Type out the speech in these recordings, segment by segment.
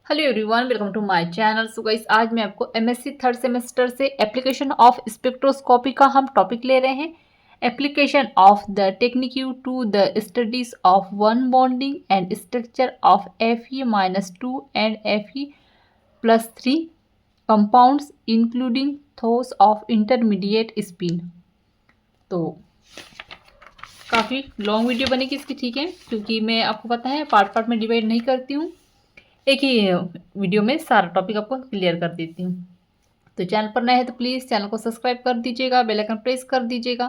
Hello everyone, welcome to my channel. So guys, आज मैं आपको एमएससी थर्ड सेमेस्टर से एप्लीकेशन ऑफ स्पेक्ट्रोस्कोपी का हम टॉपिक ले रहे हैं। Application of the technique to the studies of one bonding and structure of Fe-2 and Fe+3 compounds including those of intermediate spin. तो काफ़ी लॉन्ग वीडियो बनेगी इसकी, ठीक है, क्योंकि मैं आपको पता है पार्ट पार्ट में डिवाइड नहीं करती हूँ, एक ही वीडियो में सारा टॉपिक आपको क्लियर कर देती हूँ। तो चैनल पर नए हैं तो प्लीज़ चैनल को सब्सक्राइब कर दीजिएगा, बेल आइकन प्रेस कर दीजिएगा।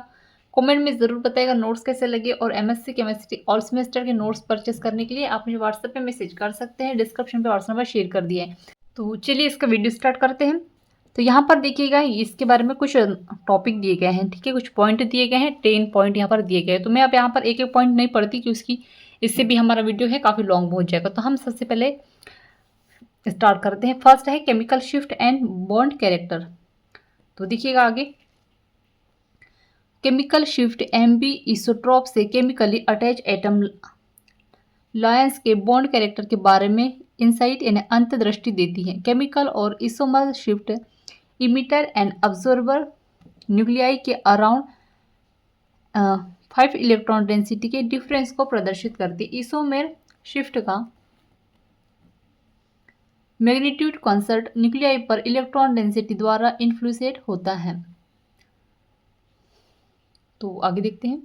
कमेंट में ज़रूर बताइएगा नोट्स कैसे लगे, और एमएससी केमिस्ट्री ऑल सेमेस्टर के नोट्स परचेस करने के लिए आप मुझे व्हाट्सएप पे मैसेज कर सकते हैं। डिस्क्रिप्शन पे व्हाट्सएप नंबर शेयर कर दिया है। तो चलिए इसका वीडियो स्टार्ट करते हैं। तो यहाँ पर देखिएगा, इसके बारे में कुछ टॉपिक दिए गए हैं, ठीक है, कुछ पॉइंट दिए गए हैं, 10 पॉइंट यहाँ पर दिए गए हैं। तो मैं अब यहाँ पर एक एक पॉइंट नहीं पढ़ती, क्योंकि इससे भी हमारा वीडियो है काफ़ी लॉन्ग हो जाएगा। तो हम सबसे पहले स्टार्ट करते हैं। फर्स्ट है chemical shift and bond character. तो देखिएगा आगे, केमिकल शिफ्ट एमबी इसोट्रोप से केमिकली अटैच एटम लायंस के बॉन्ड कैरेक्टर के बारे में इंसाइट यानी अंतर्दृष्टि देती है। केमिकल और isomer shift emitter and observer nuclei के अराउंड 5 इलेक्ट्रॉन डेंसिटी के डिफरेंस को प्रदर्शित करती है। इसोमेर शिफ्ट का मैग्नीट्यूड कॉन्सर्ट न्यूक्लियाई पर इलेक्ट्रॉन डेंसिटी द्वारा इन्फ्लुएंसेड होता है। तो आगे देखते हैं।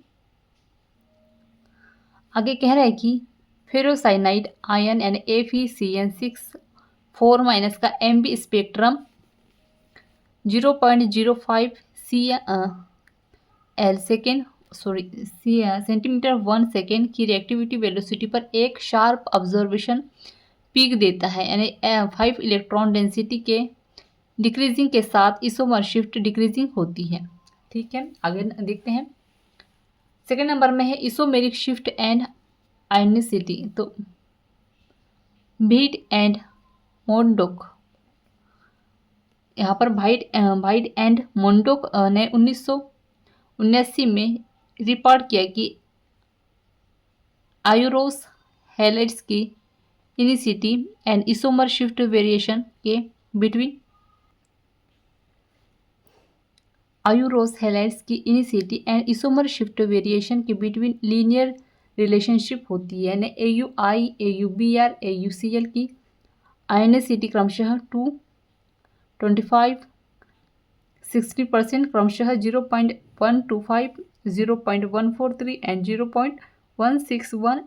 आगे कह रहा है कि फेरोसाइनाइड आयन यानी Fe(CN6) 4- का एमबी स्पेक्ट्रम 0.05 सेंटीमीटर/सेकेंड की रिएक्टिविटी वेलोसिटी पर एक शार्प ऑब्जर्वेशन पीक देता है, यानी 5 इलेक्ट्रॉन डेंसिटी के डिक्रीजिंग के साथ इसोमर शिफ्ट डिक्रीजिंग होती है। ठीक है, आगे देखते हैं। सेकेंड नंबर में है इसोमेरिक शिफ्ट एंड आयनिसिटी। तो भीट एंड मोंडोक, यहाँ पर भाइट एंड मोंडोक ने 1979 में रिपोर्ट किया कि आयूरोस हैलाइड्स की इनिसिटी एंड इसोमर शिफ्ट वेरिएशन के बिटवीन आयूरोस हैलाइड्स की इनिसिटी एंड इसोमर शिफ्ट वेरिएशन के बिटवीन लीनियर रिलेशनशिप होती है, यानी AuI, AuBr, AuCl की आयनिसिटी क्रमशः 225 60% क्रमशः 0.125 0.143 एंड 0.161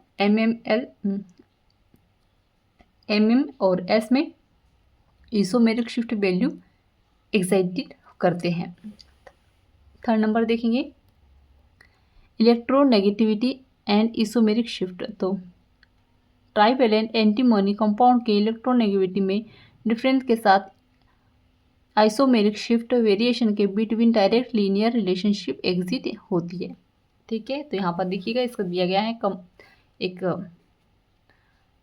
mm और S में इसोमेरिक शिफ्ट वैल्यू एक्साइटेड करते हैं। थर्ड नंबर देखेंगे, इलेक्ट्रोनेगेटिविटी एंड इसोमेरिक शिफ्ट। तो ट्राइवेलेंट एंटीमोनी कंपाउंड के इलेक्ट्रोनेगेटिविटी में डिफरेंस के साथ आइसोमेरिक शिफ्ट वेरिएशन के between direct linear relationship exit होती है। ठीक है, तो यहाँ पर देखिएगा, इसका दिया गया है एक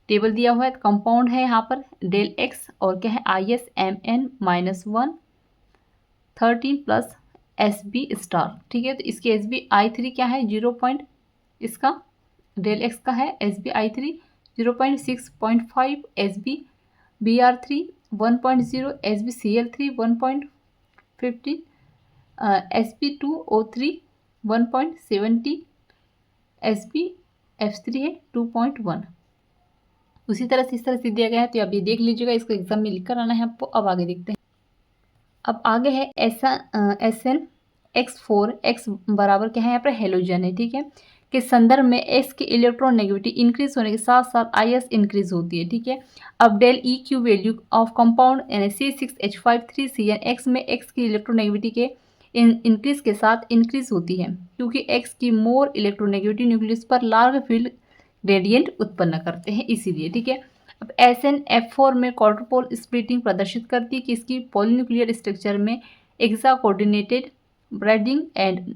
टेबल दिया हुआ है। कंपाउंड है यहाँ पर डेल एक्स और क्या है ISMN-1 13 प्लस SB*। ठीक है, तो इसकी SbI3 क्या है 0. इसका डेल एक्स का है SbI3 0.6.5, SbBr3 1.0, SbCl3 1.15, Sb2O3 1.70, SbF3 है 2.1। उसी तरह से इस तरह से दिया गया है, तो आप ये देख लीजिएगा, इसको एग्जाम में लिख कर आना है आपको। अब आगे देखते हैं। अब आगे है SnX4 x बराबर क्या है, यहाँ पर हेलोजन है, ठीक है, के संदर्भ में x की इलेक्ट्रॉन नेगेटिविटी इंक्रीज होने के साथ साथ IS इंक्रीज होती है। ठीक है, अब del EQ value of compound यानी C6H5 3CN x में x की इलेक्ट्रॉन नेगेटिविटी के इंक्रीज के साथ इंक्रीज होती है, क्योंकि x की मोर इलेक्ट्रोनेगेटिविटी न्यूक्लियस पर लार्ज फील्ड ग्रेडियंट उत्पन्न करते हैं, इसीलिए। ठीक है, अब SnF4 में क्वाड्रुपोल स्प्लिटिंग प्रदर्शित करती है कि इसकी पॉलीन्यूक्लियर स्ट्रक्चर में hexacoordinated bridging and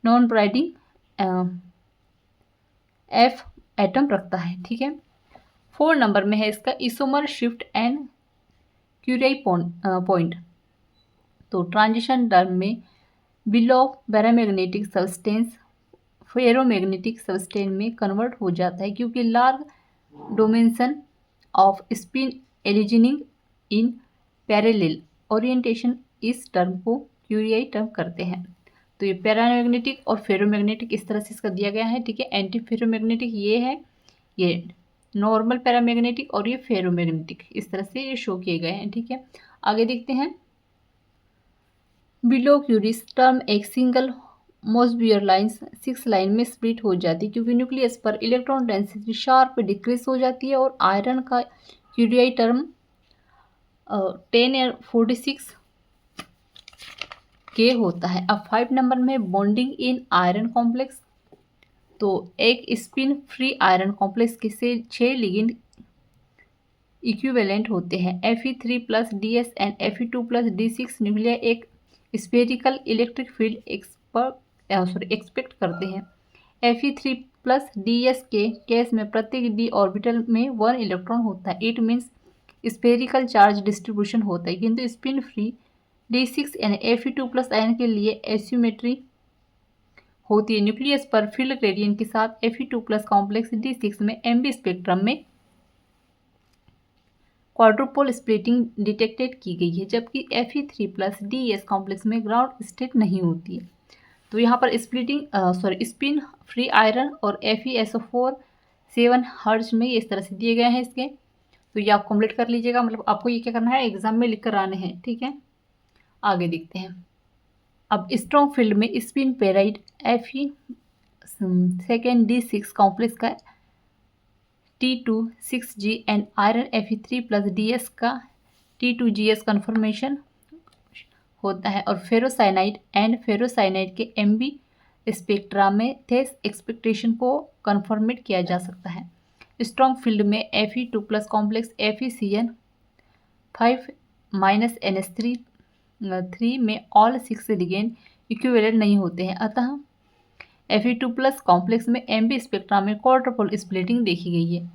non bridging F atom रखता है। ठीक है, 4 नंबर में है इसका isomer shift and Curie point. तो ट्रांजिशन टर्म में below paramagnetic substance ferromagnetic substance में कन्वर्ट हो जाता है, क्योंकि large domains of spin aligning in parallel orientation, इस टर्म को क्यूरियाई टर्म करते हैं। तो ये पैरामैग्नेटिक और फेरोमैग्नेटिक इस तरह से इसका दिया गया है, ठीक है। एंटी फेरोमैग्नेटिक ये है, ये नॉर्मल पैरामैग्नेटिक और ये फेरोमैग्नेटिक, इस तरह से ये शो किए गए हैं, ठीक है। आगे देखते हैं। बिलो क्यूरिस टर्म एक सिंगल मोसबियर लाइन्स 6 लाइन में स्प्लिट हो जाती है, क्योंकि न्यूक्लियस पर इलेक्ट्रॉन डेंसिटी शार्प डिक्रीज हो जाती है। और आयरन का क्यूरियाई टर्म 1046 के होता है। अब 5 नंबर में बॉन्डिंग इन आयरन कॉम्प्लेक्स। तो एक स्पिन फ्री आयरन कॉम्प्लेक्स के से 6 लिगेंड इक्विवेलेंट होते हैं। Fe3 plus DS and Fe2 plus D6 nuclear एक स्फेरिकल इलेक्ट्रिक फील्ड एक्सपेक्ट करते हैं। Fe3 प्लस DS के केस में प्रत्येक d ऑर्बिटल में 1 इलेक्ट्रॉन होता है। It means spherical charge distribution होता है, किंतु स्पिन फ्री D6 यानी Fe2 प्लस आयन के लिए एसिमेट्री होती है। न्यूक्लियस पर फील्ड ग्रेडियंट के साथ Fe2 प्लस कॉम्प्लेक्स D6 में MB स्पेक्ट्रम में क्वाड्रुपोल स्प्लिटिंग डिटेक्टेड की गई है, जबकि Fe3 प्लस DS कॉम्प्लेक्स में ग्राउंड स्टेट नहीं होती है। तो यहाँ पर स्पिन फ्री आयरन और FeSO4 7 हर्ट्ज में इस तरह से दिए गए हैं इसके। तो ये आप कंप्लीट कर लीजिएगा, मतलब आपको ये क्या करना है, एग्जाम में लिख कर आने हैं, ठीक है। आगे देखते हैं। अब स्ट्रॉन्ग फील्ड में spin paired Fe second D6 complex का T2 6G and iron Fe3 plus DS का T2GS कन्फर्मेशन होता है। और फेरोसाइनाइड एंड फेरोसाइनाइड के MB स्पेक्ट्रा में थेस एक्सपेक्टेशन को कन्फर्मेट किया जा सकता है। स्ट्रॉन्ग फील्ड में Fe2 plus complex FeCN 5 minus NH3 में ऑल 6 लिगेंड इक्विवेलेंट नहीं होते हैं, अतः Fe2 प्लस कॉम्प्लेक्स में MB स्पेक्ट्रा में क्वाड्रुपल स्प्लिटिंग देखी गई है।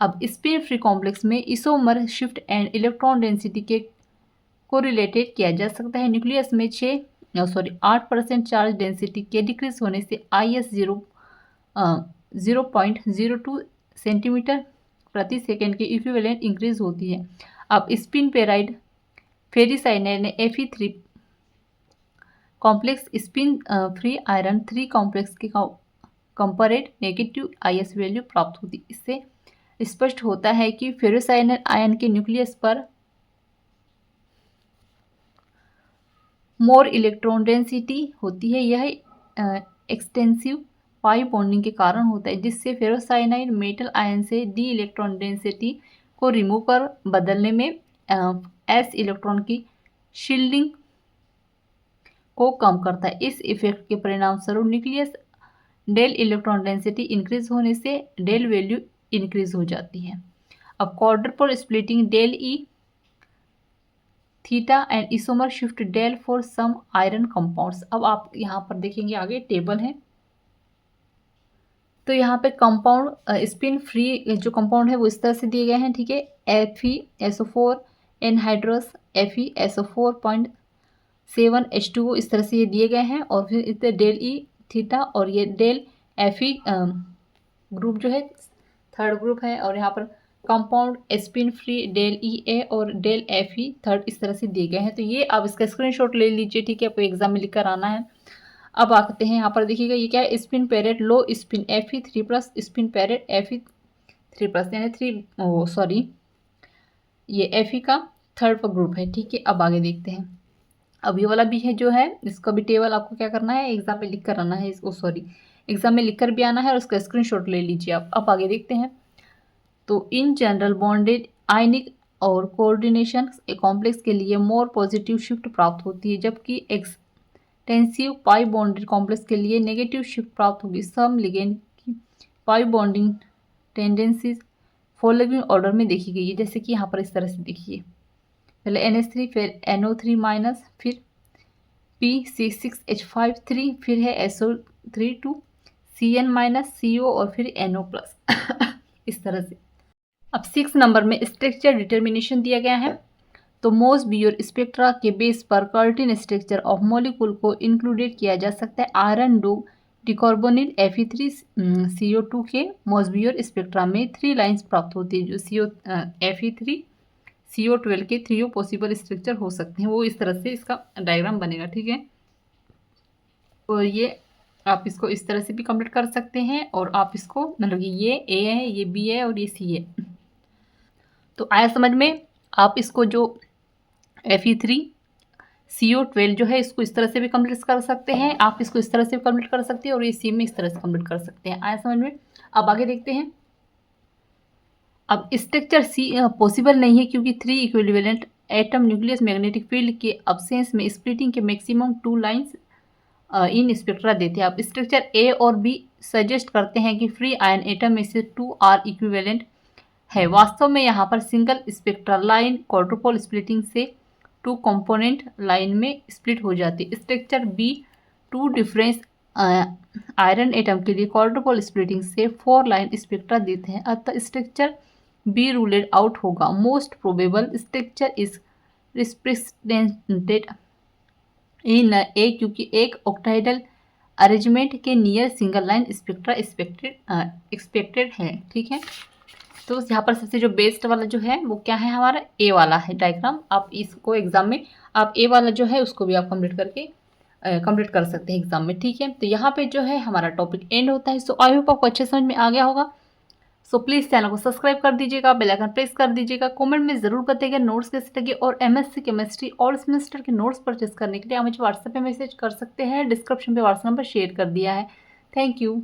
अब स्पिन फ्री कॉम्प्लेक्स में इसोमर शिफ्ट एंड इलेक्ट्रॉन डेंसिटी के को रिलेटेड किया जा सकता है। न्यूक्लियस में 8% चार्ज डेंसिटी के डिक्रीज होने से IS 0.02 सेंटीमीटर प्रति सेकेंड के इक्विवेलेंट इंक्रीज होती है। अब स्पिन पेराइड फेरिसाइनाइड ने Fe3 complex spin free iron 3 complex के कंपेरेट नेगेटिव IS वैल्यू प्राप्त होती। इससे स्पष्ट होता है कि फेरोसाइनाइड आयन के न्यूक्लियस पर मोर इलेक्ट्रॉन डेंसिटी होती है। यह एक्सटेंसिव पाई बॉन्डिंग के कारण होता है, जिससे फेरोसाइनाइड मेटल आयन से डी इलेक्ट्रॉन डेंसिटी को रिमूव कर बदलने में S इलेक्ट्रॉन की शील्डिंग को कम करता है। इस इफेक्ट के परिणाम स्वरूप nucleus del electron density increase होने से डेल वैल्यू इंक्रीज हो जाती है। अब quadrupole splitting del E theta and isomer shift del for some iron compounds. अब आप यहाँ पर देखेंगे आगे टेबल है, तो यहाँ पे कंपाउंड स्पिन फ्री जो कंपाउंड है वो इस तरह से दिए गए हैं, ठीक है। FeSO4 एनहाइड्रस FeSO4.7H2O इस तरह से ये दिए गए हैं। और फिर इस डेल ई थीटा और ये डेल Fe ग्रुप जो है थर्ड ग्रुप है। और यहाँ पर compound spin free del EA और डेल Fe थर्ड इस तरह से दिए गए हैं। तो ये आप इसका स्क्रीनशॉट ले लीजिए, ठीक है, आपको एग्जाम में लिख कर आना है। अब आते हैं यहाँ पर देखिएगा ये क्या है, स्पिन पेरेट लो spin Fe3 plus spin Perot Fe3 plus यानी ये Fe का थर्ड ग्रुप है, ठीक है। अब आगे देखते हैं। अब ये वाला भी है जो है, इसका भी टेबल आपको क्या करना है, एग्जाम में लिख कर आना है इसको, एग्जाम में लिख कर भी आना है और उसका स्क्रीनशॉट ले लीजिए आप। अब आगे देखते हैं। तो इन जनरल बॉन्डेड आयनिक और कोऑर्डिनेशन कॉम्प्लेक्स के लिए मोर पॉजिटिव शिफ्ट प्राप्त होती है, जबकि एक्सटेंसिव पाई बॉन्डेड कॉम्प्लेक्स के लिए नेगेटिव शिफ्ट प्राप्त होगी। सम लिगेंड की pi bonding tendencies following order में देखी गई है, जैसे कि यहाँ पर इस तरह से देखिए, पहले NH3 फिर NO3 माइनस फिर P6H5 फिर है SO3 2 CN माइनस CO और फिर NO प्लस इस तरह से। अब 6 नंबर में स्ट्रक्चर डिटर्मिनेशन दिया गया है। तो मोसबियर स्पेक्ट्रा के बेस पर कर्टिन स्ट्रक्चर ऑफ मॉलिक्यूल को इंक्लूडेड किया जा सकता है। आयरन डो डिकार्बोनिल Fe3CO2 के मोसबियर स्पेक्ट्रा में 3 लाइंस प्राप्त होती है, जो Fe3 CO12 के 3 पॉसिबल स्ट्रक्चर हो सकते हैं, वो इस तरह से इसका डायग्राम बनेगा। ठीक है, और ये आप इसको इस तरह से भी कंप्लीट कर सकते हैं, और आप इसको मतलब ये A है, ये B है और ये C है। तो आया समझ में? आप इसको जो Fe3CO12 जो है इसको इस तरह से भी कंप्लीट कर सकते हैं, आप इसको इस तरह से भी कंप्लीट कर सकते हैं, और ये C में इस तरह से कंप्लीट कर सकते हैं। आया समझ में? अब आगे देखते हैं। अब स्ट्रक्चर C पॉसिबल नहीं है क्योंकि 3 equivalent atom nucleus magnetic field के अब्सेंस में स्प्लिटिंग के मैक्सिमम 2 लाइंस इन स्पेक्ट्रा देते हैं। अब स्ट्रक्चर A और B सजेस्ट करते हैं कि फ्री आयन एटम में से 2 आर इक्विवेलेंट है। वास्तव में यहाँ पर single spectral line quadruple splitting से 2 कंपोनेंट लाइन में स्प्लिट हो जाती है। Structure B 2 difference iron atom के लिए क्वाड्रुपल स्प्लिटिंग से 4 लाइन स्पेक्ट्रा देते हैं, अतः स्ट्रक्चर B रूलेड आउट होगा। Most probable structure is represented in A क्योंकि एक ऑक्टाइडल अरेंजमेंट के near single line spectra expected है। ठीक है, तो यहाँ पर सबसे जो बेस्ट वाला जो है वो क्या है, हमारा A वाला है डायग्राम। आप इसको एग्जाम में आप A वाला जो है उसको भी आप कंप्लीट कर सकते हैं एग्जाम में। ठीक है, तो यहाँ पे जो है हमारा टॉपिक एंड होता है। सो आई होप आपको अच्छे समझ में आ गया होगा। सो प्लीज़ चैनल को सब्सक्राइब कर दीजिएगा, बेल आइकन प्रेस कर दीजिएगा, कमेंट में ज़रूर बताइएगा नोट्स कैसे लगे, और MSc केमिस्ट्री ऑल सेमेस्टर के नोट्स परचेस करने के लिए आप मुझे व्हाट्सएप पे मैसेज कर सकते हैं। डिस्क्रिप्शन पे व्हाट्सएप नंबर शेयर कर दिया है। Thank you.